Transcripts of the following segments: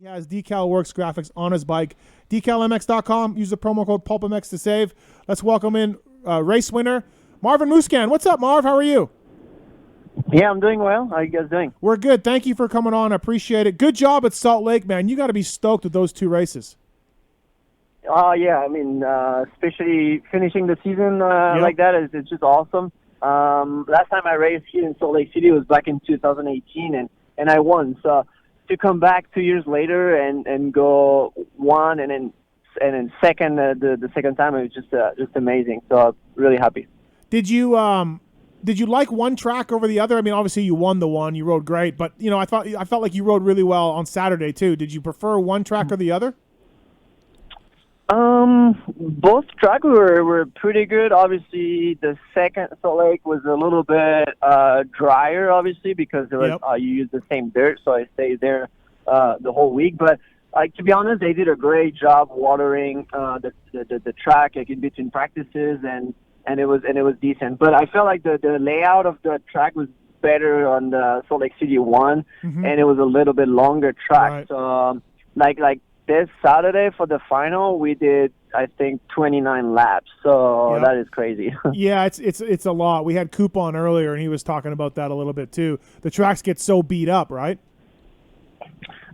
He has Decal Works graphics on his bike. DecalMX.com. Use the promo code PulpMX to save. Let's welcome in race winner Marvin Musquin. What's up, Marv? How are you? Yeah, I'm doing well. How are you guys doing? We're good. Thank you for coming on. I appreciate it. Good job at Salt Lake, man. You got to be stoked with those two races. Yeah. I mean, especially finishing the season like that is just awesome. Last time I raced here in Salt Lake City was back in 2018, and I won. So to come back 2 years later and go one and then second the second time, it was just amazing. So I'm really happy. Did you like one track over the other? I mean, obviously you won the one, you rode great, but I felt like you rode really well on Saturday too. Did you prefer one track or the other? Both tracks were pretty good. Obviously, the second Salt Lake was a little bit drier, obviously, because there was you used the same dirt, so I stayed there the whole week. But to be honest, they did a great job watering the track in between practices, and it was decent. But I felt like the layout of the track was better on the Salt Lake City one, and it was a little bit longer track. Right. So like this Saturday for the final, we did, I think, 29 laps. So that is crazy. Yeah, it's a lot. We had Coop on earlier, and he was talking about that a little bit too. The tracks get so beat up, right?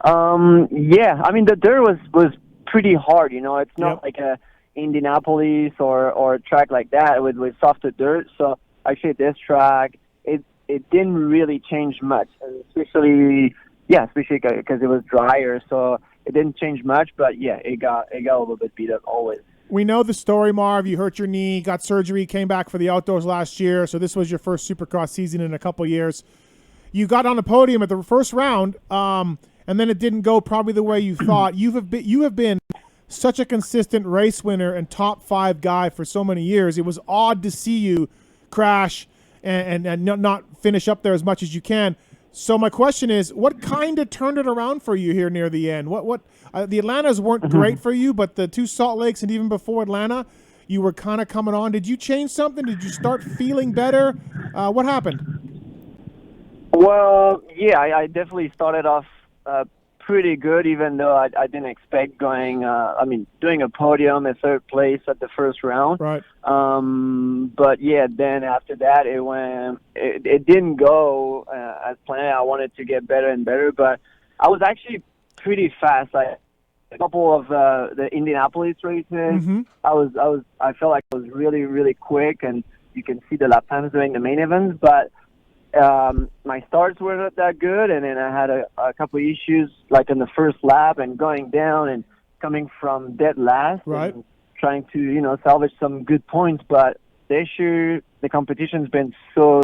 Yeah. I mean, the dirt was pretty hard. It's not like a Indianapolis or a track like that with softer dirt. So actually, this track it didn't really change much, especially because it was drier. So it didn't change much, but it got a little bit beat up always. We know the story, Marv. You hurt your knee, got surgery, came back for the outdoors last year. So this was your first Supercross season in a couple years. You got on the podium at the first round, and then it didn't go probably the way you thought. You have been such a consistent race winner and top 5 guy for so many years. It was odd to see you crash and not finish up there as much as you can. So my question is, what kind of turned it around for you here near the end? What the Atlantas weren't great for you, but the 2 Salt Lakes and even before Atlanta, you were kind of coming on. Did you change something? Did you start feeling better? What happened? Well, I definitely started off pretty good, even though I didn't expect doing a podium at 3rd place at the first round. Right. But then after that, it didn't go as planned. I wanted to get better and better, but I was actually pretty fast. A couple of the Indianapolis races, I felt like I was really, really quick, and you can see the lap times during the main events, but my starts were not that good, and then I had a couple of issues like in the first lap and going down and coming from dead last, right, and trying to salvage some good points. But this year the competition's been so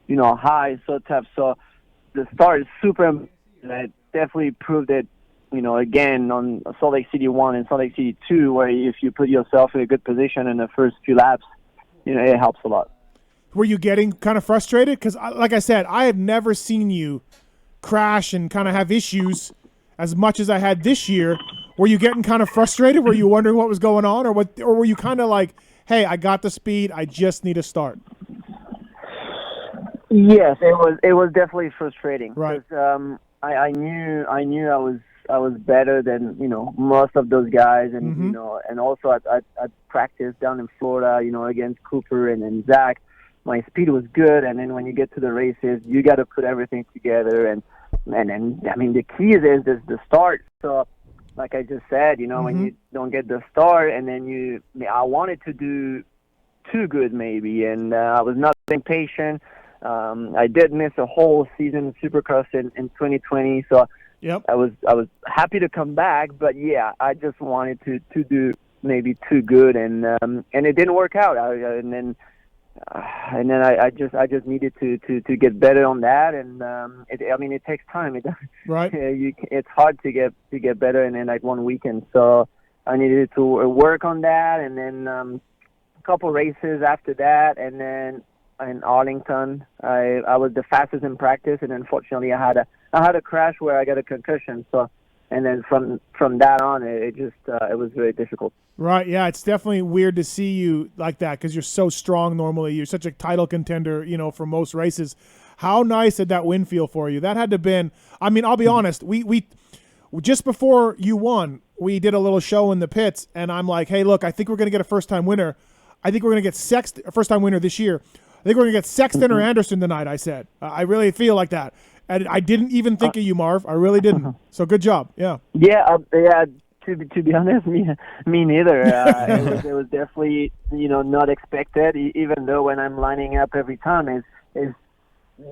high, so tough. So the start is super, and it definitely proved it. Again on Salt Lake City 1 and Salt Lake City 2, where if you put yourself in a good position in the first few laps, it helps a lot. Were you getting kind of frustrated? Because, like I said, I have never seen you crash and kind of have issues as much as I had this year. Were you getting kind of frustrated? Were you wondering what was going on? Or were you kind of like, hey, I got the speed, I just need to start? Yes, it was definitely frustrating. Right. Because I knew I was better than most of those guys, and and also at practice down in Florida, against Cooper and Zach. My speed was good, and then when you get to the races, you got to put everything together, and I mean the key is the start. So, like I just said, when you don't get the start, and then I wanted to do too good maybe, and I was not being patient. I did miss a whole season Supercross in 2020, so I was happy to come back, but I just wanted to do maybe too good, and it didn't work out, and then I just needed to get better on that, and it takes time. Right. It's hard to get better in like one weekend, so I needed to work on that, and then a couple races after that, and then in Arlington, I was the fastest in practice, and unfortunately I had a crash where I got a concussion. So, and then from that on, it was very difficult. Right, yeah, it's definitely weird to see you like that because you're so strong normally. You're such a title contender, for most races. How nice did that win feel for you? That had to have been, I mean, I'll be honest, we just before you won, we did a little show in the pits, and I'm like, hey, look, I think we're going to get a first-time winner. I think we're going to get a first-time winner this year. I think we're going to get Sexton or Anderson tonight, I said. I really feel like that. And I didn't even think of you, Marv. I really didn't. So good job. Yeah. Yeah, to be honest, me neither. It was definitely, not expected, even though when I'm lining up every time is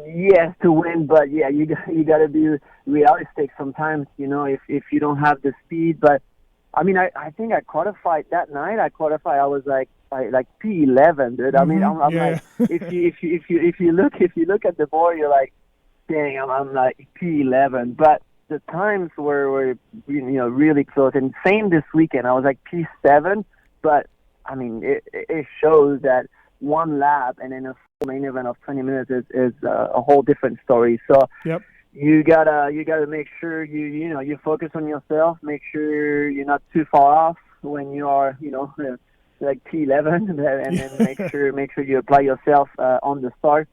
yes to win, but yeah, you got to be realistic sometimes, if you don't have the speed. But I mean, I think I qualified that night. I was like P11, dude. I mean, I'm like, if you look at the board, you're like, dang, I'm like P11. But the times were really close. And same this weekend, I was like P7. But I mean, it shows that one lap and then a full main event of 20 minutes is a whole different story. So yep. You gotta make sure you focus on yourself. Make sure you're not too far off when you are like P11, and then make sure you apply yourself on the start.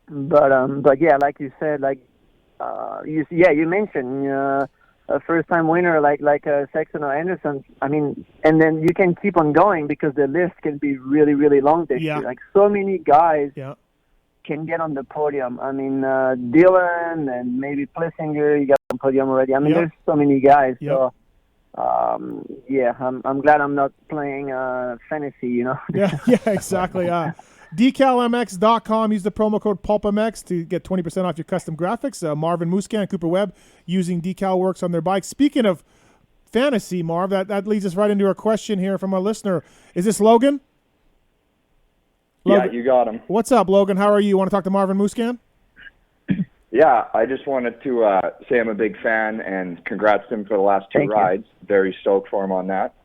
But yeah, like you said, you mentioned a first-time winner like Sexton or Anderson. I mean, and then you can keep on going because the list can be really, really long this year. Like so many guys can get on the podium. I mean, Dylan and maybe Plessinger, you got on the podium already. I mean, there's so many guys. So, I'm glad I'm not playing fantasy, yeah, exactly. DecalMX.com. Use the promo code PulpMX to get 20% off your custom graphics. Marvin, Musquin, and Cooper Webb using Decal Works on their bikes. Speaking of fantasy, Marv, that leads us right into a question here from a listener. Is this Logan? Yeah, you got him. What's up, Logan? How are you? Want to talk to Marvin Musquin? Yeah, I just wanted to say I'm a big fan and congrats to him for the last two rides. Very stoked for him on that.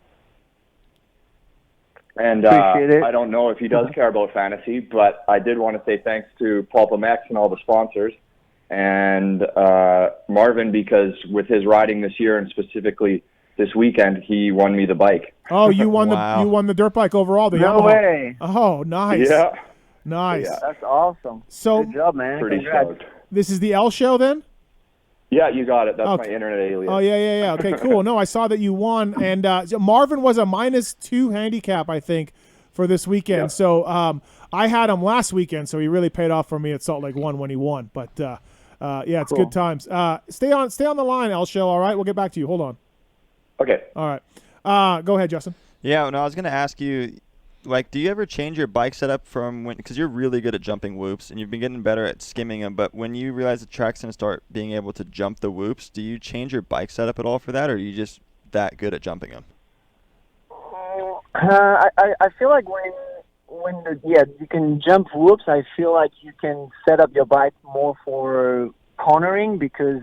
And I don't know if he does care about fantasy, but I did want to say thanks to PulpMX and all the sponsors and Marvin, because with his riding this year and specifically this weekend, he won me the bike. Oh, you won you won the dirt bike overall. The Yamaha. Way. Oh, nice. Yeah. Nice. Yeah. That's awesome. So, good job, man. Pretty stoked. This is the L show then? Yeah, you got it. That's my internet alias. Oh, yeah. Okay, cool. No, I saw that you won. And Marvin was a -2 handicap, I think, for this weekend. Yeah. So I had him last weekend, so he really paid off for me at Salt Lake 1 when he won. But, it's good times. Stay on the line, L show, all right? We'll get back to you. Hold on. Okay. All right. Go ahead, Justin. Yeah, no, I was going to ask you, do you ever change your bike setup from because you're really good at jumping whoops and you've been getting better at skimming them, but when you realize the track's going to start being able to jump the whoops, do you change your bike setup at all for that, or are you just that good at jumping them? I feel like when you can jump whoops, I feel like you can set up your bike more for cornering because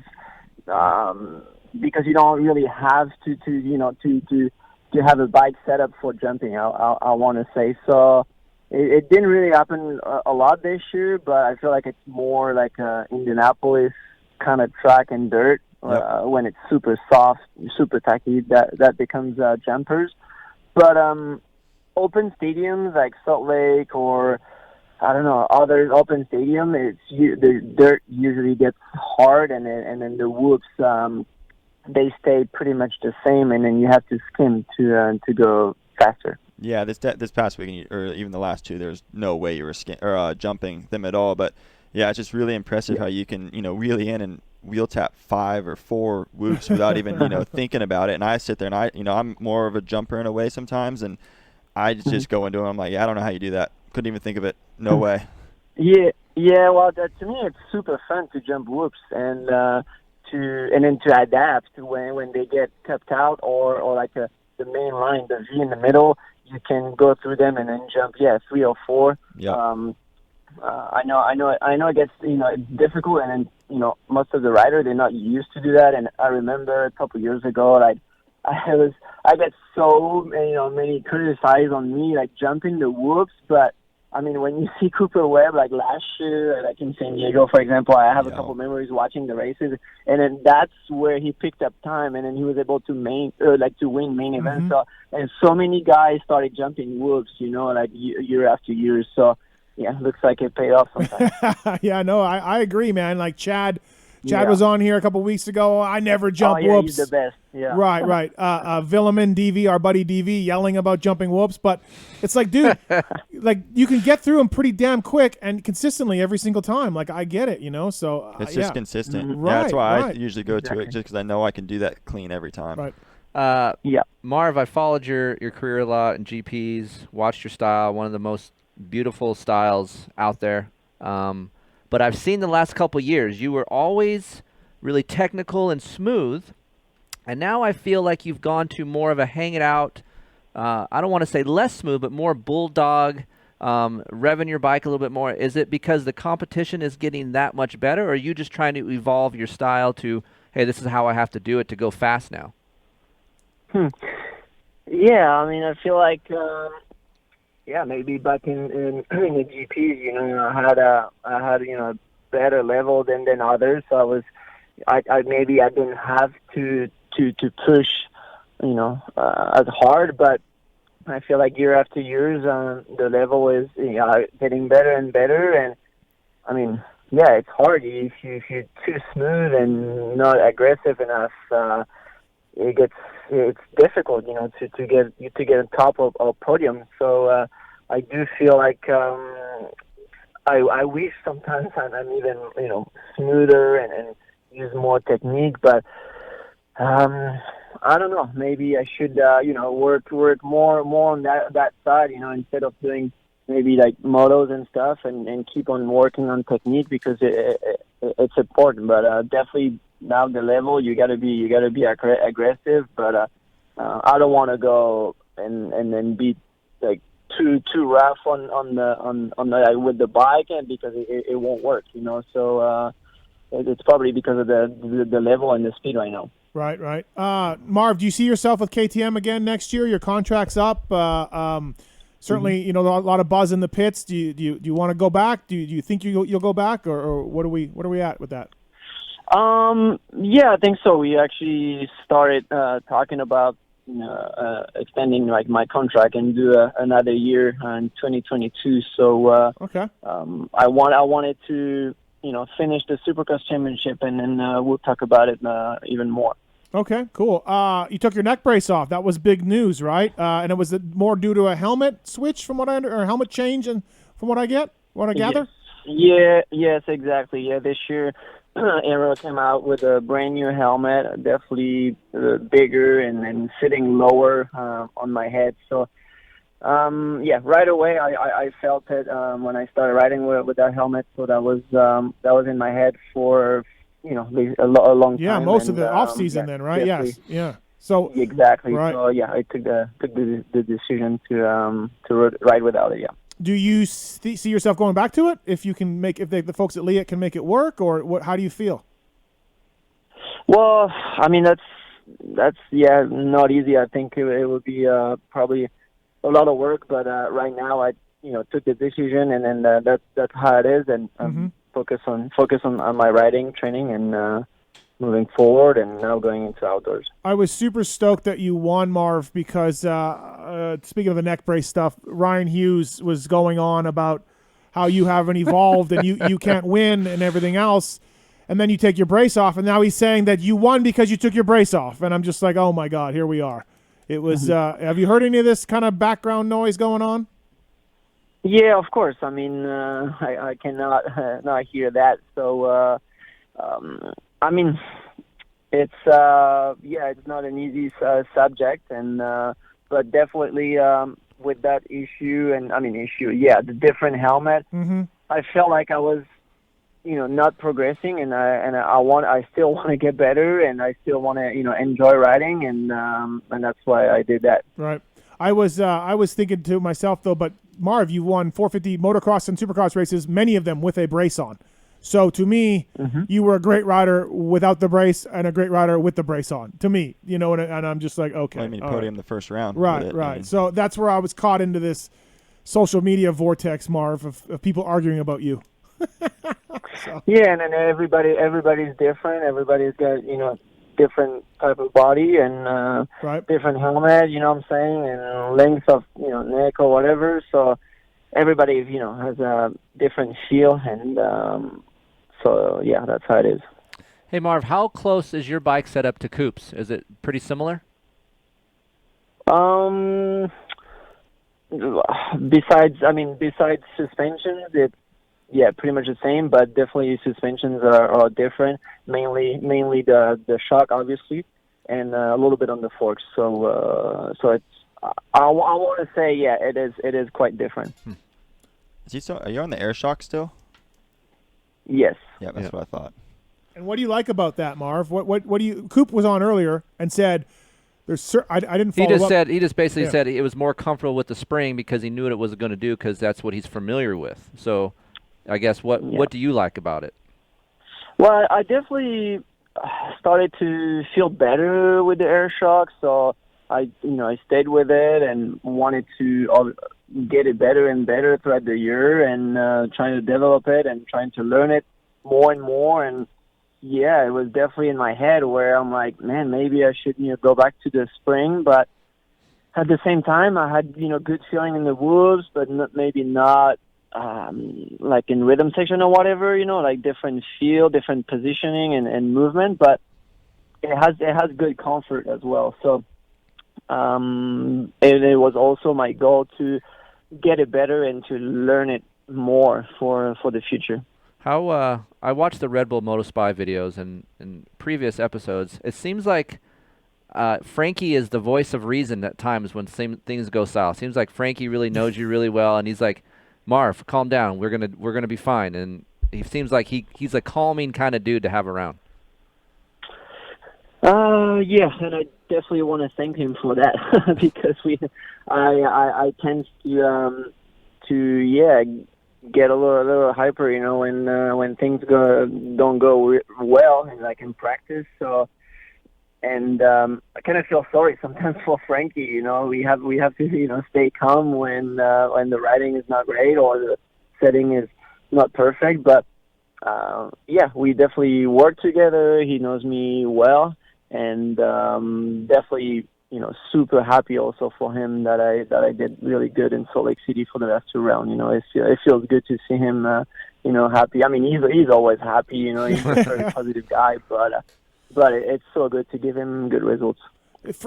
you don't really have to have a bike set up for jumping. I want to say so. It didn't really happen a lot this year, but I feel like it's more like a Indianapolis kind of track and dirt. When it's super soft, super tacky, that becomes jumpers. But open stadiums like Salt Lake or I don't know other open stadium, the dirt usually gets hard, and then the whoops they stay pretty much the same, and then you have to skim to go faster. Yeah, this past weekend or even the last two, there's no way you were jumping them at all. But yeah, it's just really impressive how you can wheel in and wheel tap 5 or 4 whoops without even thinking about it. And I sit there and I'm more of a jumper in a way sometimes, and I just go into it. I'm like, I don't know how you do that. Couldn't even think of it. No way. Yeah. Well, to me, it's super fun to jump whoops and then to adapt when they get tapped out or like the main line, the V in the middle. You can go through them and then jump 3 or 4. Yeah. I know it gets it's difficult, and then most of the riders, they're not used to do that. And I remember a couple years ago, I got so many criticized on me like jumping the whoops. But I mean, when you see Cooper Webb like last year, like in San Diego, for example, I have a couple memories watching the races, and then that's where he picked up time, and then he was able to win main events. So, and so many guys started jumping whoops, like year after year. So yeah, looks like it paid off sometimes. Yeah, no, I agree, man. Like Chad Chad was on here a couple weeks ago. I never jump whoops. He's the best. Yeah. Right. Villaman DV, our buddy DV, yelling about jumping whoops. But it's like, dude, like you can get through them pretty damn quick and consistently every single time. Like I get it, So it's just consistent. Mm-hmm. Yeah, that's why I usually go to it, just because I know I can do that clean every time. Right. Marv, I followed your career a lot in GPs, watched your style, one of the most beautiful styles out there. But I've seen the last couple years, you were always really technical and smooth, and now I feel like you've gone to more of a hang it out, I don't want to say less smooth, but more bulldog, revving your bike a little bit more. Is it because the competition is getting that much better, or are you just trying to evolve your style to, hey, this is how I have to do it to go fast now? Yeah, I mean, I feel like, maybe back in the GPs, I had a better level than others. So I maybe I didn't have to push, as hard, but I feel like year after year, the level is getting better and better. And I mean, it's hard if you're too smooth and not aggressive enough. It's difficult, to get on top of podium. So I do feel like I wish sometimes I'm even smoother and use more technique, but I don't know. Maybe I should work more on that side, instead of doing maybe like motos and stuff, and keep on working on technique, because it's important. But definitely now the level you gotta be aggressive. But I don't want to go and then be like too rough on the with the bike, and because it won't work, So it's probably because of the level and the speed right now. Right. Marv, do you see yourself with KTM again next year? Your contract's up. Certainly, a lot of buzz in the pits. Do you want to go back? Do you think you'll go back, or what are we at with that? I think so. We actually started talking about extending like my contract and do another year in 2022. So okay. I wanted to finish the Supercross championship, and then we'll talk about it even more. Okay, cool. You took your neck brace off. That was big news, right? And it was more due to a helmet switch, from what or helmet change, and from what I gather. Yes, exactly. Yeah, this year Aero came out with a brand new helmet, definitely bigger and sitting lower on my head. So right away I felt it when I started riding with that helmet. So that was in my head for a long time. Yeah, most of the off season then, right? Yes. Yeah. So exactly. Right. So I took the decision to ride without it. Yeah. Do you see yourself going back to it if you can if the folks at Leatt can make it work, or what? How do you feel? Well, I mean that's not easy. I think it would be probably a lot of work, but right now I took the decision, and then that's how it is, and focus on my riding training and moving forward, and now going into outdoors. I was super stoked that you won, Marv, because speaking of the neck brace stuff, Ryan Hughes was going on about how you haven't evolved and you can't win and everything else, and then you take your brace off, and now he's saying that you won because you took your brace off, and I'm just like, oh my God, here we are. It was. Have you heard any of this kind of background noise going on? Yeah, of course. I mean, I cannot not hear that. So, I mean, it's it's not an easy subject, and but definitely with that issue, the different helmet. I felt like I was, not progressing, and I still want to get better, and I still want to, enjoy riding, and that's why I did that. Right. I was thinking to myself though, but Marv, you won 450 motocross and supercross races, many of them with a brace on. So to me, you were a great rider without the brace and a great rider with the brace on. To me, and I'm just like, okay. Well, I mean, podium the first round. Right. I mean, so that's where I was caught into this social media vortex, Marv, of people arguing about you. So. Yeah, and then everybody's different. Everybody's got different type of body and different helmet. You know what I'm saying, and length of neck or whatever. So everybody has a different feel, and so yeah, that's how it is. Hey, Marv, how close is your bike set up to Coop's? Is it pretty similar? Besides suspensions, it's pretty much the same, but definitely suspensions are different. Mainly the shock, obviously, and a little bit on the forks. So it's I want to say it is quite different. Are you on the air shock still? Yes. Yeah, that's what I thought. And what do you like about that, Marv? What do you? Coop was on earlier and said there's. I didn't follow up. He just basically said it was more comfortable with the spring because he knew what it was going to do because that's what he's familiar with. So, I guess what do you like about it? Well, I definitely started to feel better with the air shock, so I stayed with it and wanted to get it better and better throughout the year, and trying to develop it and trying to learn it more and more. And yeah, it was definitely in my head where I'm like, man, maybe I should go back to the spring, but at the same time, I had good feeling in the wolves, but maybe not like in rhythm section or whatever, like different feel, different positioning and movement, but it has good comfort as well. So and it was also my goal to get it better and to learn it more for the future. How I watched the Red Bull Motospy videos and in previous episodes. It seems like Frankie is the voice of reason at times when things go south. Seems like Frankie really knows you really well, and he's like, Marv, calm down. We're gonna be fine. And he seems like he's a calming kind of dude to have around. Yeah, and I definitely want to thank him for that because I tend to get a little hyper, when things don't go well, and like in practice. So, and I kind of feel sorry sometimes for Frankie. We have to stay calm when the riding is not great or the setting is not perfect. But we definitely work together. He knows me well, and definitely super happy also for him that I did really good in Salt Lake City for the last 2 rounds. It feels good to see him happy. I mean, he's always happy. He's a very positive guy, but it's so good to give him good results.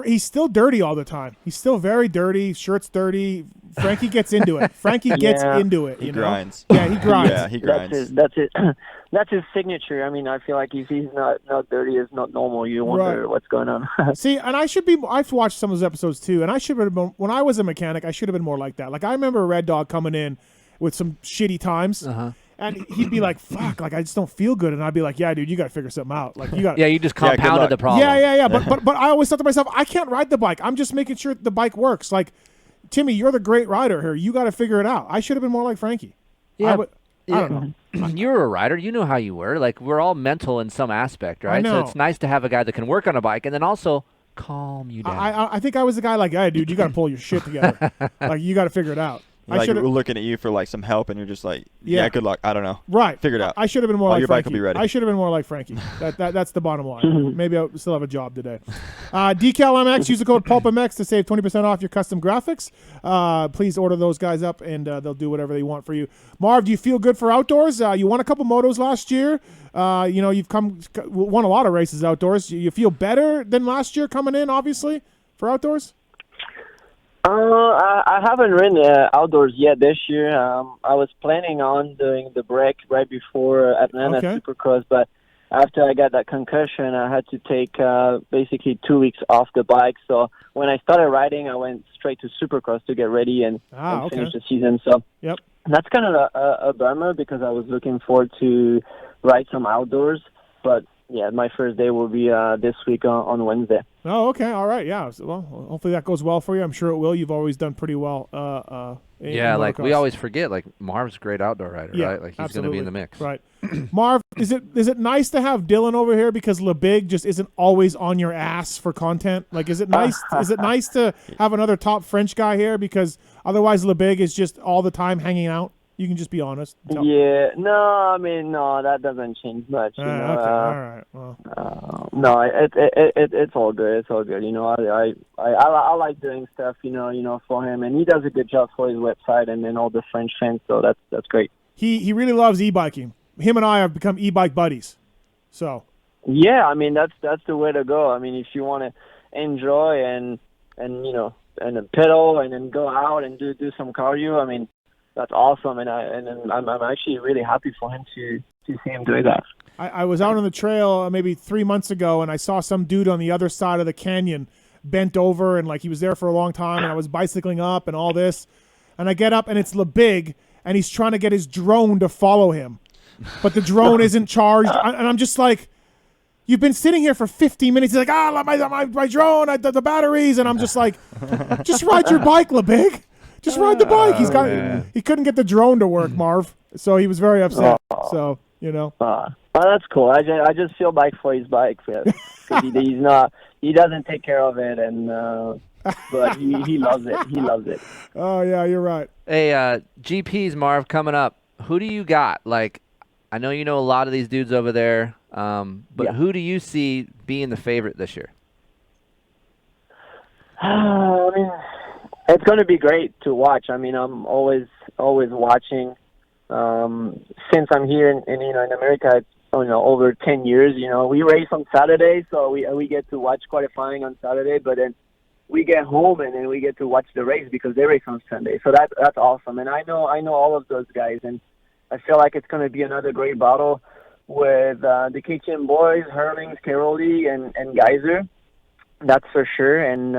He's still dirty all the time. He's still very dirty. Shirt's dirty. Frankie gets into it. Frankie gets into it. He grinds. Yeah, he grinds. Yeah, he grinds. That's his signature. I mean, I feel like if he's not dirty, it's not normal. You wonder what's going on. See, and I've watched some of those episodes too, and I should have been, when I was a mechanic, I should have been more like that. Like I remember Red Dog coming in with some shitty times. And he'd be like, fuck, like I just don't feel good. And I'd be like, yeah, dude, you got to figure something out. Like you got you just compounded the problem. Yeah. But I always thought to myself, I can't ride the bike. I'm just making sure the bike works. Like, Timmy, you're the great rider here. You got to figure it out. I should have been more like Frankie. Yeah. I don't know. You're a rider. You know how you were. Like we're all mental in some aspect, right? I know. So it's nice to have a guy that can work on a bike and then also calm you down. I think I was the guy like, hey, dude, you got to pull your shit together. Like you got to figure it out. Like we're looking at you for like some help, and you're just like, yeah, good luck. I don't know. Right. Figure it out. I should have been more like your Frankie. bike will be ready. I should have been more like Frankie. That's the bottom line. Maybe I still have a job today. Decal MX, use the code PulpMX to save 20% off your custom graphics. Please order those guys up, and they'll do whatever they want for you. Marv, do you feel good for outdoors? You won a couple motos last year. You've won a lot of races outdoors. You feel better than last year coming in, obviously, for outdoors? I haven't ridden outdoors yet this year. I was planning on doing the break right before Atlanta Supercross, but after I got that concussion, I had to take basically 2 weeks off the bike. So when I started riding, I went straight to Supercross to get ready and finish the season. So that's kind of a bummer because I was looking forward to ride some outdoors, but yeah, my first day will be this week on Wednesday. Oh, okay. All right. Yeah. So, well, hopefully that goes well for you. I'm sure it will. You've always done pretty well. Like we always forget, like Marv's a great outdoor rider, right? Like he's going to be in the mix. Right. Marv, is it nice to have Dylan over here because LeBig just isn't always on your ass for content? Like, is it nice? Is it nice to have another top French guy here because otherwise LeBig is just all the time hanging out? You can just be honest. Yeah, no, that doesn't change much. Okay, all right. Well. No, it's all good. It's all good. I like doing stuff, for him, and he does a good job for his website and then all the French fans. So that's great. He really loves e-biking. Him and I have become e-bike buddies. So. Yeah, I mean that's the way to go. I mean, if you want to enjoy and and then pedal and then go out and do some cardio, I mean that's awesome. And I'm actually really happy for him to see him doing that. I was out on the trail maybe 3 months ago, and I saw some dude on the other side of the canyon bent over, and like he was there for a long time, and I was bicycling up and all this, and I get up and it's LeBig, and he's trying to get his drone to follow him, but the drone isn't charged, and I'm just like, you've been sitting here for 50 minutes. He's like, my drone, the batteries, and I'm just like, just ride your bike, LeBig. Just ride the bike. He couldn't get the drone to work, Marv, so he was very upset. So that's cool. I just feel bad for his bike because he doesn't take care of it, and but he loves it. He loves it. Oh yeah, you're right. Hey, GPs, Marv, coming up. Who do you got? Like, I know you know a lot of these dudes over there, but who do you see being the favorite this year? I mean, it's going to be great to watch. I mean, I'm always watching. Since I'm here in America, it's over 10 years. We race on Saturday, so we get to watch qualifying on Saturday, but then we get home and then we get to watch the race because they race on Sunday. So that's awesome. And I know all of those guys, and I feel like it's going to be another great battle with the KTM boys, Herlings, Caroli, and Geyser. That's for sure. And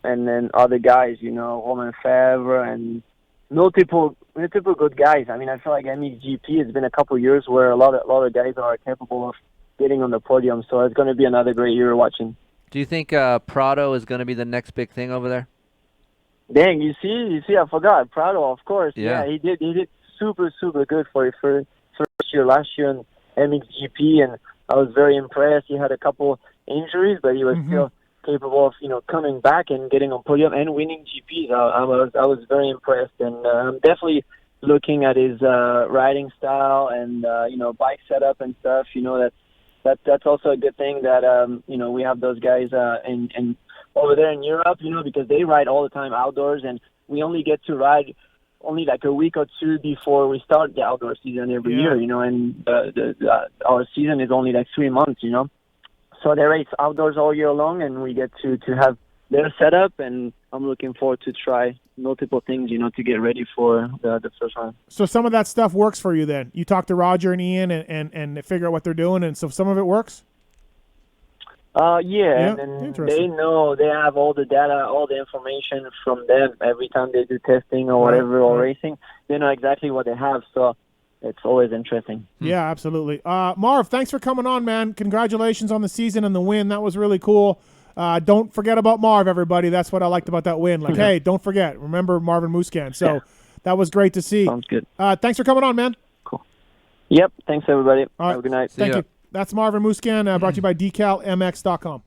then other guys, Romain Fevre and multiple good guys. I mean, I feel like MXGP has been a couple years where a lot of guys are capable of getting on the podium. So it's going to be another great year watching. Do you think Prado is going to be the next big thing over there? Dang, you see, I forgot. Prado, of course. Yeah, he did super good for his first year last year in MXGP, and I was very impressed. He had a couple injuries, but he was still capable of coming back and getting on podium and winning GPs. I was very impressed, and I'm definitely looking at his riding style and bike setup and stuff. That's also a good thing that we have those guys in over there in Europe, because they ride all the time outdoors, and we only get to ride only like a week or two before we start the outdoor season every year, and our season is only like 3 months, So they race outdoors all year long, and we get to have their setup, and I'm looking forward to try multiple things, to get ready for the first round. So some of that stuff works for you then? You talk to Roger and Ian and figure out what they're doing, and so some of it works? And they know, they have all the data, all the information from them every time they do testing or whatever or racing. They know exactly what they have, so it's always interesting. Yeah, absolutely. Marv, thanks for coming on, man. Congratulations on the season and the win. That was really cool. Don't forget about Marv, everybody. That's what I liked about that win. Like, hey, don't forget. Remember Marvin Musquin. So that was great to see. Sounds good. Thanks for coming on, man. Cool. Yep. Thanks, everybody. All right. Have a good night. Thank you. That's Marvin Musquin, brought to you by DecalMX.com.